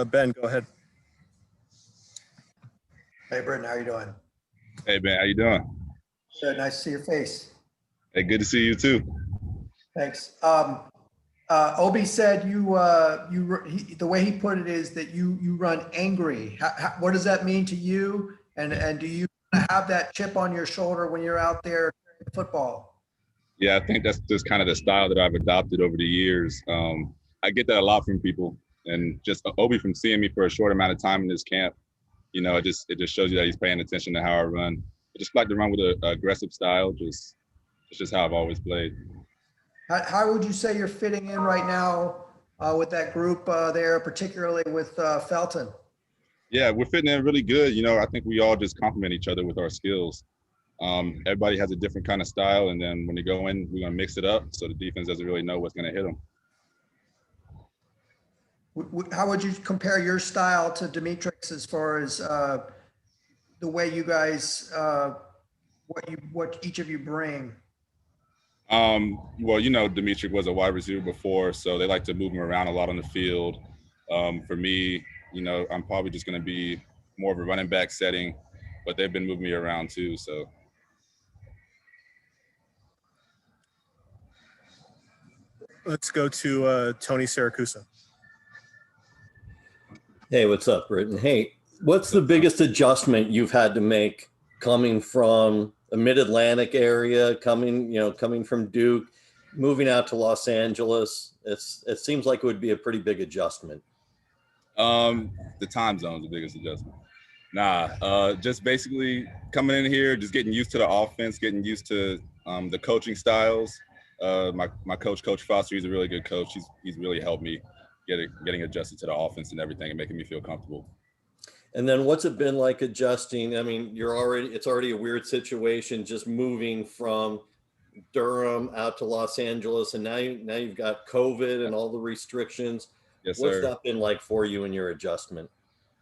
Ben, go ahead. Hey, Brittain, how you doing? Hey, man, how you doing? Good, nice to see your face. Hey, good to see you too. Thanks. Obi said the way he put it is that you run angry. What does that mean to you? And do you have that chip on your shoulder when you're out there playing football? Yeah, I think that's just kind of the style that I've adopted over the years. I get that a lot from people, and just Obi from seeing me for a short amount of time in this camp, you know, it just shows you that he's paying attention to how I run. I just like to run with an aggressive style. It's just how I've always played. How would you say you're fitting in right now with that group there, particularly with Felton? Yeah, we're fitting in really good. You know, I think we all just complement each other with our skills. Everybody has a different kind of style, and then when they go in, we're going to mix it up so the defense doesn't really know what's going to hit them. How would you compare your style to Dimitri's as far as the way you guys, what each of you bring? Well, you know, Dimitri was a wide receiver before, so they like to move him around a lot on the field. For me, you know, I'm probably just going to be more of a running back setting, but they've been moving me around too, so. Let's go to Tony Siracusa. Hey, what's up, Brittain? Hey, what's the biggest adjustment you've had to make coming from the Mid-Atlantic area, coming from Duke, moving out to Los Angeles? It seems like it would be a pretty big adjustment. The time zone is the biggest adjustment. Just basically coming in here, just getting used to the offense, getting used to the coaching styles. My coach, Coach Foster, he's a really good coach. He's really helped me getting adjusted to the offense and everything and making me feel comfortable. And then what's it been like adjusting? I mean, it's already a weird situation just moving from Durham out to Los Angeles, and now you've got COVID and all the restrictions. Yes, sir. What's that been like for you in your adjustment?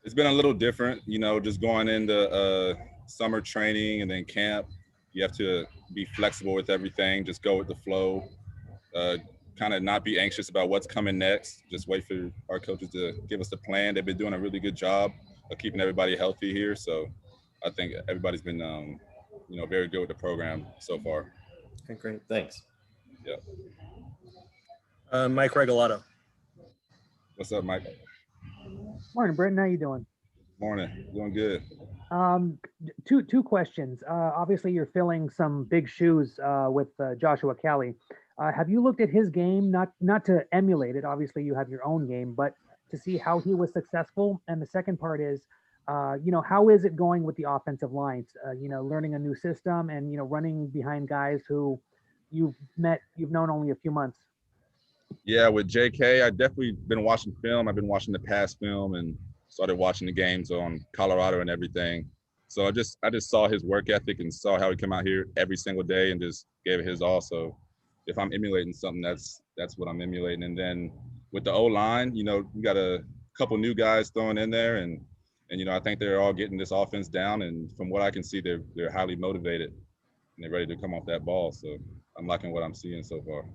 It's been a little different, you know, just going into summer training and then camp. You have to be flexible with everything, just go with the flow, kind of not be anxious about what's coming next. Just wait for our coaches to give us the plan. They've been doing a really good job of keeping everybody healthy here. So I think everybody's been, you know, very good with the program so far. Okay, great. Thanks. Yeah. Mike Regalado. What's up, Mike? Morning, Brittain. How you doing? Morning. Doing good. Two questions. Obviously, you're filling some big shoes with Joshua Kelly. Have you looked at his game, not to emulate it? Obviously, you have your own game, but to see how he was successful. And the second part is, you know, how is it going with the offensive lines? You know, learning a new system and, you know, running behind guys who you've known only a few months. Yeah, with JK, I've definitely been watching film. I've been watching the past film and started watching the games on Colorado and everything. So I just saw his work ethic and saw how he came out here every single day and just gave it his all. So if I'm emulating something, that's what I'm emulating. And then with the O-line, you know, we got a couple new guys thrown in there, and you know, I think they're all getting this offense down. And from what I can see, they're highly motivated and they're ready to come off that ball. So I'm liking what I'm seeing so far.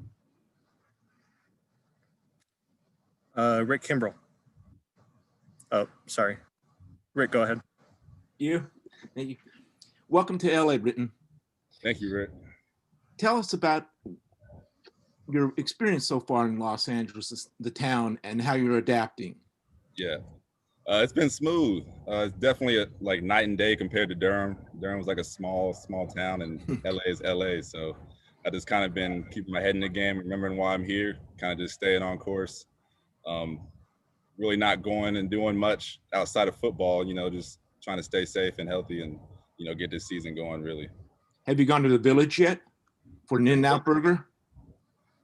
Rick Kimbrell. Oh, sorry. Rick, go ahead. Thank you. Welcome to LA, Brittain. Thank you, Rick. Tell us about your experience so far in Los Angeles, the town, and how you're adapting. Yeah, it's been smooth. It's definitely like night and day compared to Durham. Durham was like a small town, and LA is LA. So I just kind of been keeping my head in the game, remembering why I'm here, kind of just staying on course. Really not going and doing much outside of football, you know, just trying to stay safe and healthy and, you know, get this season going really. Have you gone to the Village yet for an In-N-Out burger?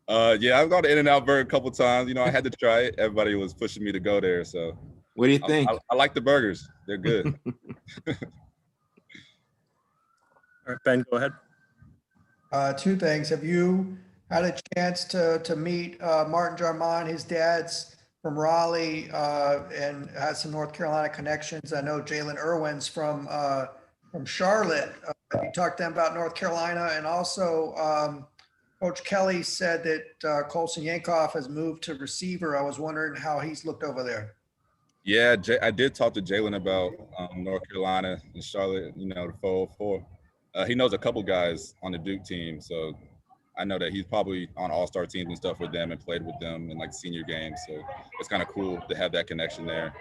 Yeah, I've gone to In-N-Out burger a couple times. You know, I had to try it. Everybody was pushing me to go there. So what do you think? I like the burgers. They're good. All right, Ben, go ahead. Two things. Have you had a chance to meet Martin Jarman? His dad's from Raleigh and has some North Carolina connections. I know Jalen Irwin's from Charlotte. You talked to them about North Carolina, and also Coach Kelly said that Colson Yankoff has moved to receiver. I was wondering how he's looked over there. Yeah, I did talk to Jalen about North Carolina and Charlotte, the 404. He knows a couple guys on the Duke team, so I know that he's probably on all-star teams and stuff with them and played with them in like senior games. So it's kind of cool to have that connection there.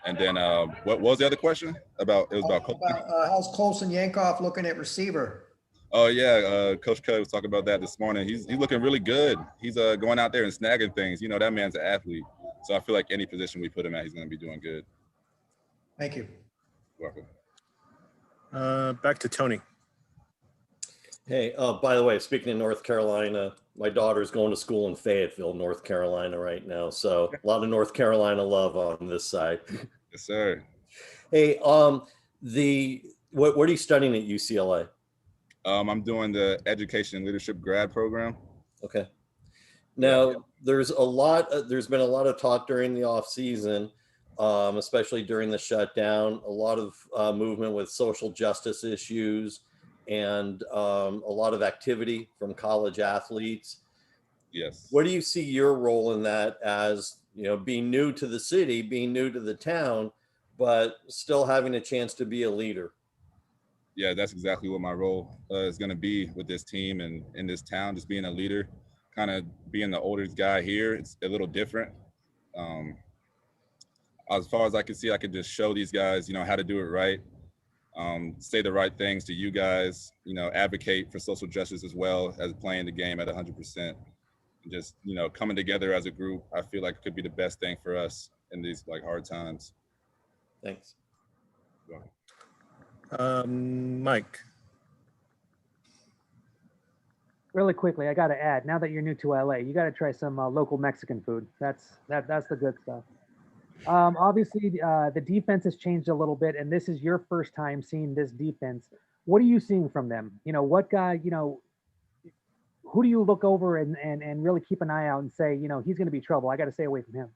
And then what was the other question about? It was about Colson. How's Colson Yankoff looking at receiver? Oh yeah, Coach Cud was talking about that this morning. He's looking really good. He's going out there and snagging things. That man's an athlete. So I feel like any position we put him at, he's going to be doing good. Thank you. You're welcome. Back to Tony. Hey, by the way, speaking of North Carolina, my daughter's going to school in Fayetteville, North Carolina right now. So a lot of North Carolina love on this side. Yes, sir. Hey, what are you studying at UCLA? I'm doing the Education and Leadership grad program. Okay. Now, there's been a lot of talk during the off season, especially during the shutdown, a lot of movement with social justice issues and a lot of activity from college athletes. Yes. What do you see your role in that as, being new to the city, being new to the town, but still having a chance to be a leader? Yeah, that's exactly what my role is going to be with this team and in this town, just being a leader, kind of being the oldest guy here. It's a little different. As far as I can see, I could just show these guys, how to do it right, say the right things to you guys, advocate for social justice as well as playing the game at 100%. And just, coming together as a group, I feel like it could be the best thing for us in these like hard times. Thanks. Mike. Really quickly, I got to add, now that you're new to LA, you got to try some local Mexican food. That's the good stuff. Obviously, the defense has changed a little bit, and this is your first time seeing this defense. What are you seeing from them? What guy, who do you look over and really keep an eye out and say, he's going to be trouble. I got to stay away from him.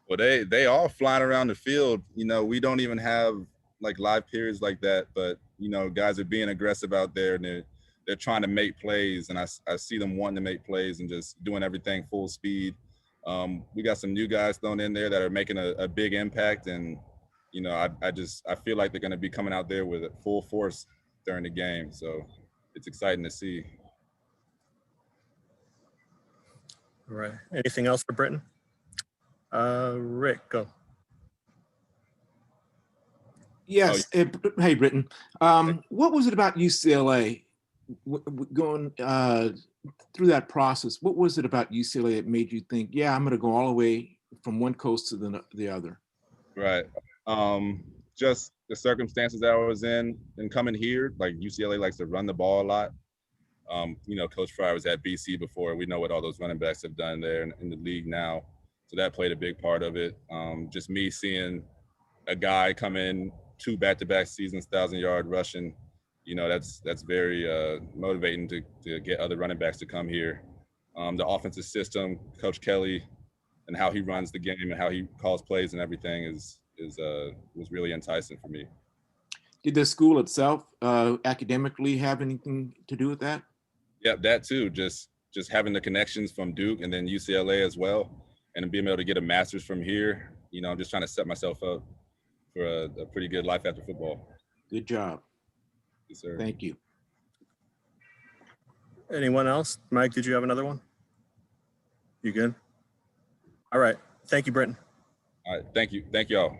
Well, they all flying around the field. We don't even have like live periods like that, but guys are being aggressive out there and they're trying to make plays, and I see them wanting to make plays and just doing everything full speed. We got some new guys thrown in there that are making a big impact, and I feel like they're going to be coming out there with full force during the game, so it's exciting to see. All right. Anything else for Brittain? Rick, go. Yes. Hey, Brittain. What was it about UCLA going through that process? What was it about UCLA that made you think, yeah, I'm going to go all the way from one coast to the other? Right. Just the circumstances that I was in and coming here, like UCLA likes to run the ball a lot. Coach Fryer was at BC before. We know what all those running backs have done there in the league now. So that played a big part of it. Just me seeing a guy come in 2 back-to-back seasons, 1,000-yard rushing, that's very motivating to get other running backs to come here. The offensive system, Coach Kelly, and how he runs the game and how he calls plays and everything was really enticing for me. Did the school itself academically have anything to do with that? Yeah, that too. Just having the connections from Duke and then UCLA as well, and being able to get a master's from here. I'm just trying to set myself up for a pretty good life after football. Good job. Yes, sir. Thank you. Anyone else? Mike, did you have another one? You good? All right. Thank you, Brittain. All right. Thank you. Thank y'all.